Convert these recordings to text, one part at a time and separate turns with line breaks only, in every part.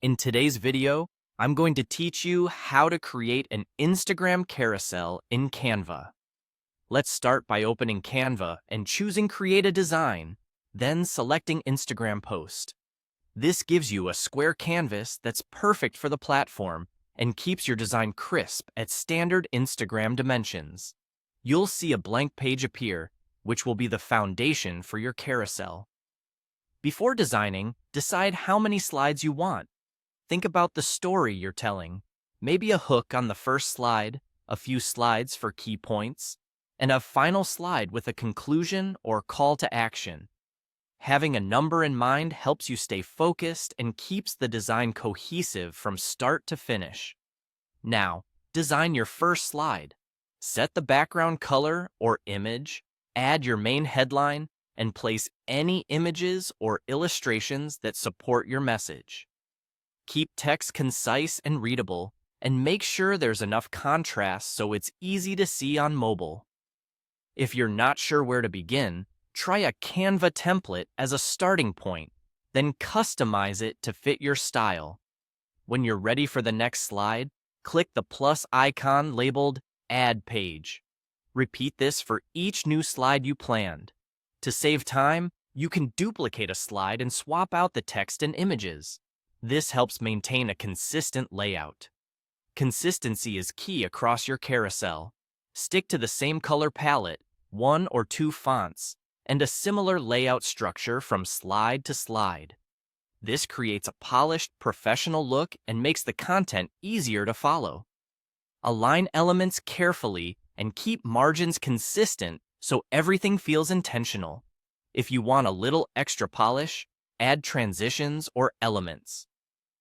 In today's video, I'm going to teach you how to create an Instagram carousel in Canva. Let's start by opening Canva and choosing Create a Design, then selecting Instagram Post. This gives you a square canvas that's perfect for the platform and keeps your design crisp at standard Instagram dimensions. You'll see a blank page appear, which will be the foundation for your carousel. Before designing, decide how many slides you want. Think about the story you're telling. Maybe a hook on the first slide, a few slides for key points, and a final slide with a conclusion or call to action. Having a number in mind helps you stay focused and keeps the design cohesive from start to finish. Now, design your first slide. Set the background color or image, add your main headline, and place any images or illustrations that support your message. Keep text concise and readable, and make sure there's enough contrast so it's easy to see on mobile. If you're not sure where to begin, try a Canva template as a starting point, then customize it to fit your style. When you're ready for the next slide, click the plus icon labeled Add Page. Repeat this for each new slide you planned. To save time, you can duplicate a slide and swap out the text and images. This helps maintain a consistent layout. Consistency is key across your carousel. Stick to the same color palette, 1 or 2 fonts, and a similar layout structure from slide to slide. This creates a polished, professional look and makes the content easier to follow. Align elements carefully and keep margins consistent so everything feels intentional. If you want a little extra polish, add transitions or elements.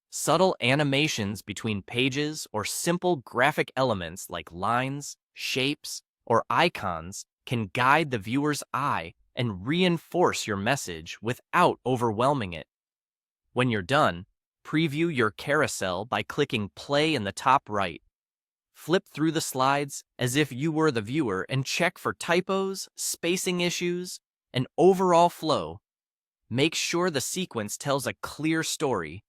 Subtle animations between pages or simple graphic elements like lines, shapes, or icons can guide the viewer's eye and reinforce your message without overwhelming it. When you're done, preview your carousel by clicking play in the top right. Flip through the slides as if you were the viewer and check for typos, spacing issues, and overall flow. Make sure the sequence tells a clear story.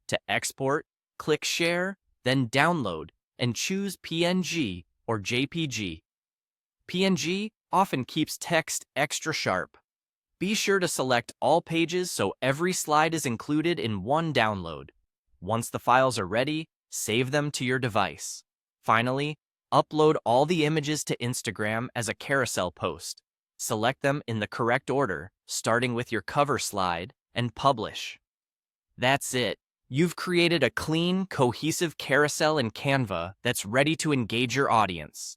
To export, click Share, then Download, and choose PNG or JPG. PNG often keeps text extra sharp. Be sure to select all pages so every slide is included in one download. Once the files are ready, save them to your device. Finally, upload all the images to Instagram as a carousel post. Select them in the correct order, starting with your cover slide, and publish. That's it. You've created a clean, cohesive carousel in Canva that's ready to engage your audience.